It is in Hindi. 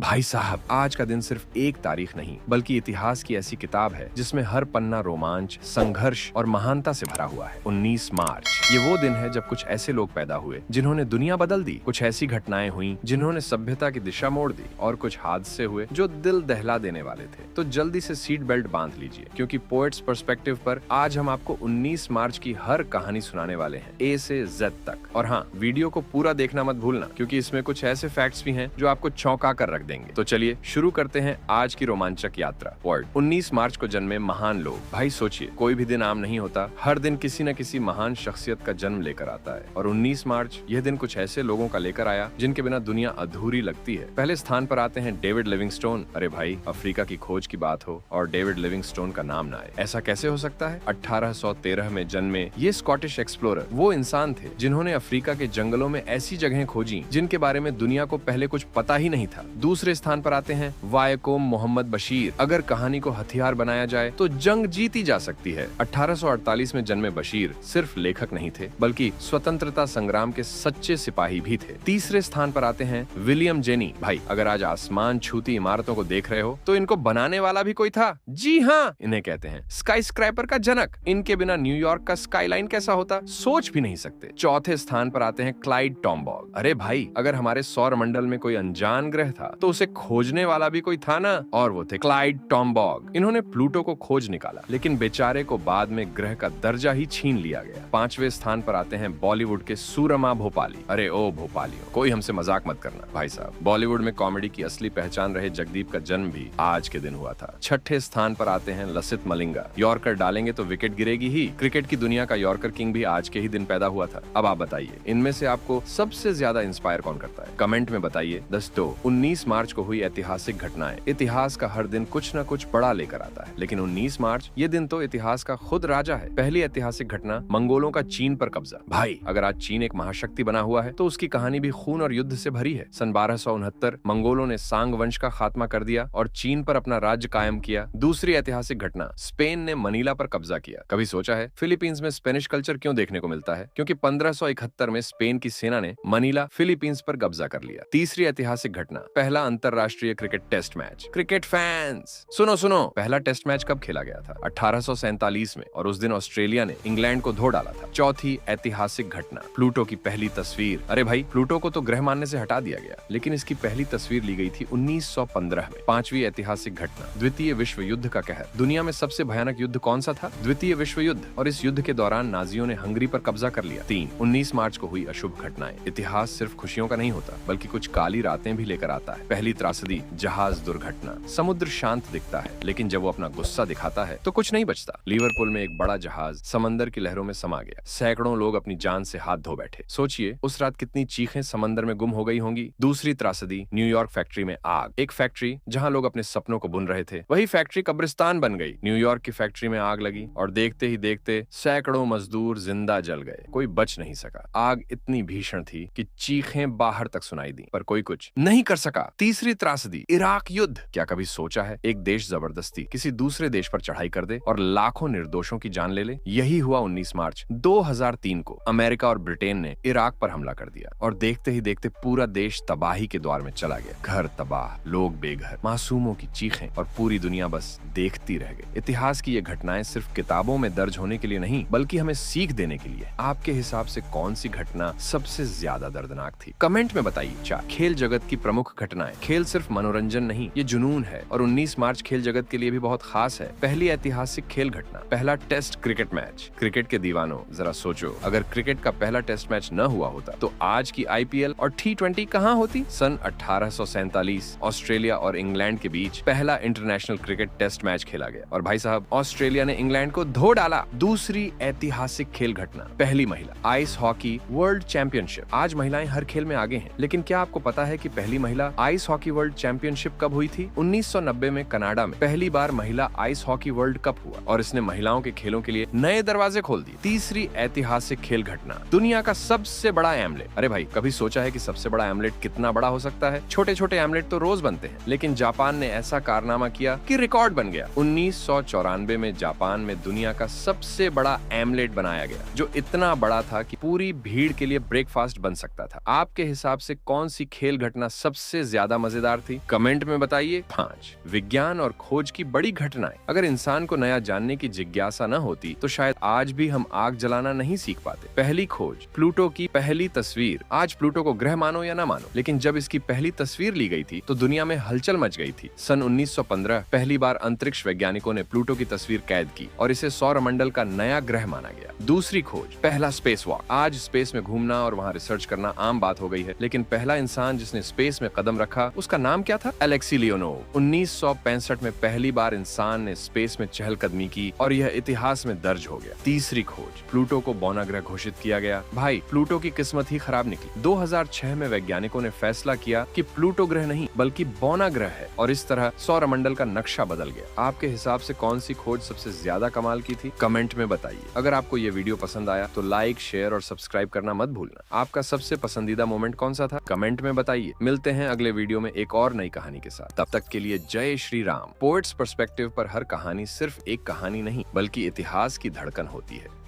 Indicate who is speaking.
Speaker 1: भाई साहब, आज का दिन सिर्फ एक तारीख नहीं बल्कि इतिहास की ऐसी किताब है जिसमें हर पन्ना रोमांच, संघर्ष और महानता से भरा हुआ है। 19 मार्च ये वो दिन है जब कुछ ऐसे लोग पैदा हुए जिन्होंने दुनिया बदल दी, कुछ ऐसी घटनाएं हुई जिन्होंने सभ्यता की दिशा मोड़ दी और कुछ हादसे हुए जो दिल दहला देने वाले थे। तो जल्दी से सीट बेल्ट बांध लीजिए क्योंकि पोएट्स पर्सपेक्टिव पर आज हम आपको 19 मार्च की हर कहानी सुनाने वाले हैं, ए से जेड तक। और हाँ, वीडियो को पूरा देखना मत भूलना क्योंकि इसमें कुछ ऐसे फैक्ट्स भी हैं जो आपको चौंका कर रख देंगे। तो चलिए शुरू करते हैं आज की रोमांचक यात्रा। वर्ल्ड 19 मार्च को जन्मे महान लोग। भाई सोचिए, कोई भी दिन आम नहीं होता, हर दिन किसी न किसी महान शख्सियत का जन्म लेकर आता है। और 19 मार्च यह दिन कुछ ऐसे लोगों का लेकर आया जिनके बिना दुनिया अधूरी लगती है। पहले स्थान पर आते हैं डेविड लिविंगस्टोन। अरे भाई, अफ्रीका की खोज की बात हो और डेविड लिविंगस्टोन का नाम ना आए, ऐसा कैसे हो सकता है? 1813 में जन्मे ये स्कॉटिश एक्सप्लोरर वो इंसान थे जिन्होंने अफ्रीका के जंगलों में ऐसी जगहें खोजी जिनके बारे में दुनिया को पहले कुछ पता ही नहीं था। दूसरे स्थान पर आते हैं वायकोम मोहम्मद बशीर। अगर कहानी को हथियार बनाया जाए तो जंग जीती जा सकती है। 1848 में जन्मे बशीर सिर्फ लेखक नहीं थे बल्कि स्वतंत्रता संग्राम के सच्चे सिपाही भी थे। तीसरे स्थान पर आते हैं विलियम जेनी। भाई, अगर आज आसमान छूती इमारतों को देख रहे हो तो इनको बनाने वाला भी कोई था। जी हाँ, इन्हें कहते हैं स्काई स्क्रैपर का जनक। इनके बिना न्यूयॉर्क का स्काईलाइन कैसा होता, सोच भी नहीं सकते। चौथे स्थान पर आते हैं क्लाइड टॉम्बॉग। अरे भाई, अगर हमारे सौर मंडल में कोई अनजान ग्रह था तो उसे खोजने वाला भी कोई था ना, और वो थे क्लाइड टॉम्बॉग। इन्होंने प्लूटो को खोज निकाला लेकिन बेचारे को बाद में ग्रह का दर्जा ही छीन लिया गया। पांचवें स्थान पर आते हैं बॉलीवुड के सूरमा भोपाली। अरे ओ भोपालियों, कोई हमसे मजाक मत करना भाई साहब। बॉलीवुड में कॉमेडी की असली पहचान रहे जगदीप का जन्म भी आज के दिन हुआ था। छठे स्थान पर आते हैं लसित मलिंगा। यॉर्कर डालेंगे तो विकेट गिरेगी ही। क्रिकेट की दुनिया का यॉर्कर किंग भी आज के ही दिन पैदा हुआ था। अब आप बताइए, इनमें से आपको सबसे ज्यादा इंस्पायर कौन करता है? कमेंट में बताइए दोस्तों। 19 मार्च को हुई ऐतिहासिक घटनाएं। इतिहास का हर दिन कुछ न कुछ बड़ा लेकर आता है, लेकिन 19 मार्च ये दिन तो इतिहास का खुद राजा है। पहली ऐतिहासिक घटना, मंगोलों का चीन पर कब्जा। भाई, अगर आज चीन एक महाशक्ति बना हुआ है तो उसकी कहानी भी खून और युद्ध से भरी है। सन 1269 मंगोलों ने सांग वंश का खात्मा कर दिया और चीन पर अपना राज्य कायम किया। दूसरी ऐतिहासिक घटना, स्पेन ने मनीला पर कब्जा किया। कभी सोचा है फिलीपींस में स्पेनिश कल्चर क्यों देखने को मिलता है? क्योंकि 1571 में स्पेन की सेना ने मनीला फिलीपींस पर कब्जा कर लिया। तीसरी ऐतिहासिक घटना, पहला अंतरराष्ट्रीय cricket test match. Cricket fans सुनो, पहला टेस्ट मैच कब खेला गया था? 1847 में, और उस दिन ऑस्ट्रेलिया ने इंग्लैंड को धो डाला था। चौथी ऐतिहासिक घटना, प्लूटो की पहली तस्वीर। अरे भाई, प्लूटो को तो ग्रह मानने से हटा दिया गया लेकिन इसकी पहली तस्वीर ली गई थी 1915 में। पांचवी ऐतिहासिक घटना, द्वितीय विश्व युद्ध का कहर। दुनिया में सबसे भयानक युद्ध कौन सा था? द्वितीय विश्व युद्ध, और इस युद्ध के दौरान नाजियों ने हंगरी पर कब्जा कर लिया। 19 मार्च को हुई अशुभ घटनाएं। इतिहास सिर्फ खुशियों का नहीं होता बल्कि कुछ काली रातें भी लेकर आता है। पहली त्रासदी, जहाज दुर्घटना। समुद्र शांत दिखता है लेकिन जब वो अपना गुस्सा दिखाता है तो कुछ नहीं बचता। लिवरपूल में एक बड़ा जहाज समंदर की लहरों में समा गया। सैकड़ों लोग अपनी जान से हाथ धो बैठे। सोचिए उस रात कितनी चीखें समंदर में गुम हो गई होंगी। दूसरी त्रासदी, न्यूयॉर्क फैक्ट्री में आग। एक फैक्ट्री जहां लोग अपने सपनों को बुन रहे थे, वही फैक्ट्री कब्रिस्तान बन गई। न्यूयॉर्क की फैक्ट्री में आग लगी और देखते ही देखते सैकड़ों मजदूर जिंदा जल गए। कोई बच नहीं सका। आग इतनी भीषण थी कि चीखें बाहर तक सुनाई दी पर कोई कुछ नहीं कर सका। तीसरी त्रासदी, इराक युद्ध। क्या कभी सोचा है एक देश जबरदस्ती किसी दूसरे देश पर चढ़ाई कर दे और लाखों निर्दोषों की जान ले ले? यही हुआ 19 मार्च 2003 को। अमेरिका और ब्रिटेन ने इराक पर हमला कर दिया और देखते ही देखते पूरा देश तबाही के द्वार में चला गया। घर तबाह, लोग बेघर, मासूमों की चीखें और पूरी दुनिया बस देखती रह गई। इतिहास की ये घटनाएं सिर्फ किताबों में दर्ज होने के लिए नहीं बल्कि हमें सीख देने के लिए। आपके हिसाब से कौन सी घटना सबसे ज्यादा दर्दनाक थी? कमेंट में बताइए। खेल जगत की प्रमुख घटनाएं। खेल सिर्फ मनोरंजन नहीं, ये जुनून है और 19 मार्च खेल जगत के लिए भी बहुत खास है। पहली ऐतिहासिक खेल घटना, पहला टेस्ट क्रिकेट मैच। क्रिकेट के दीवानों, जरा सोचो, अगर क्रिकेट का पहला टेस्ट मैच न हुआ होता तो आज की आईपीएल और T20 कहां होती? सन 1847 ऑस्ट्रेलिया और इंग्लैंड के बीच पहला इंटरनेशनल क्रिकेट टेस्ट मैच खेला गया और भाई साहब, ऑस्ट्रेलिया ने इंग्लैंड को धो डाला। दूसरी ऐतिहासिक खेल घटना, पहली महिला आइस हॉकी वर्ल्ड चैंपियनशिप। आज महिलाएं हर खेल में आगे हैं, लेकिन क्या आपको पता है कि पहली महिला आइस हॉकी वर्ल्ड चैंपियनशिप कब हुई थी? 1990 में कनाडा में पहली बार महिला आइस हॉकी वर्ल्ड कप हुआ और इसने महिलाओं के खेलों के लिए नए दरवाजे खोल दिए। तीसरी ऐतिहासिक खेल घटना, दुनिया का सबसे बड़ा एमलेट। अरे भाई, कभी सोचा है कि सबसे बड़ा एमलेट कितना बड़ा हो सकता है? छोटे छोटे एमलेट तो रोज बनते हैं, लेकिन जापान ने ऐसा कारनामा किया कि रिकॉर्ड बन गया। 1994 में जापान में दुनिया का सबसे बड़ा एमलेट बनाया गया, जो इतना बड़ा था कि पूरी भीड़ के लिए ब्रेकफास्ट बन सकता था। आपके हिसाब से कौन सी खेल घटना सबसे ज्यादा ज्यादा मजेदार थी? कमेंट में बताइए। 5 विज्ञान और खोज की बड़ी घटनाएं। अगर इंसान को नया जानने की जिज्ञासा न होती तो शायद आज भी हम आग जलाना नहीं सीख पाते। पहली खोज, प्लूटो की पहली तस्वीर। आज प्लूटो को ग्रह मानो या ना मानो, लेकिन जब इसकी पहली तस्वीर ली गई थी तो दुनिया में हलचल मच गई थी। सन 1915 पहली बार अंतरिक्ष वैज्ञानिकों ने प्लूटो की तस्वीर कैद की और इसे सौरमंडल का नया ग्रह माना गया। दूसरी खोज, पहला स्पेस वॉक। आज स्पेस में घूमना और वहाँ रिसर्च करना आम बात हो गई है, लेकिन पहला इंसान जिसने स्पेस में कदम रखा उसका नाम क्या था? Alexei Leonov. 1965 में पहली बार इंसान ने स्पेस में चहलकदमी की और यह इतिहास में दर्ज हो गया। तीसरी खोज, प्लूटो को बौना ग्रह घोषित किया गया। भाई, प्लूटो की किस्मत ही खराब निकली। 2006 में वैज्ञानिकों ने फैसला किया कि प्लूटो ग्रह नहीं बल्कि बौना ग्रह है और इस तरह सौरमंडल का नक्शा बदल गया। आपके हिसाब से कौन सी खोज सबसे ज्यादा कमाल की थी? कमेंट में बताइए। अगर आपको ये वीडियो पसंद आया तो लाइक, शेयर और सब्सक्राइब करना मत भूलना। आपका सबसे पसंदीदा मोमेंट कौन सा था? कमेंट में बताइए। मिलते हैं अगले वीडियो में एक और नई कहानी के साथ। तब तक के लिए जय श्री राम। पोएट्स पर्सपेक्टिव पर हर कहानी सिर्फ एक कहानी नहीं बल्कि इतिहास की धड़कन होती है।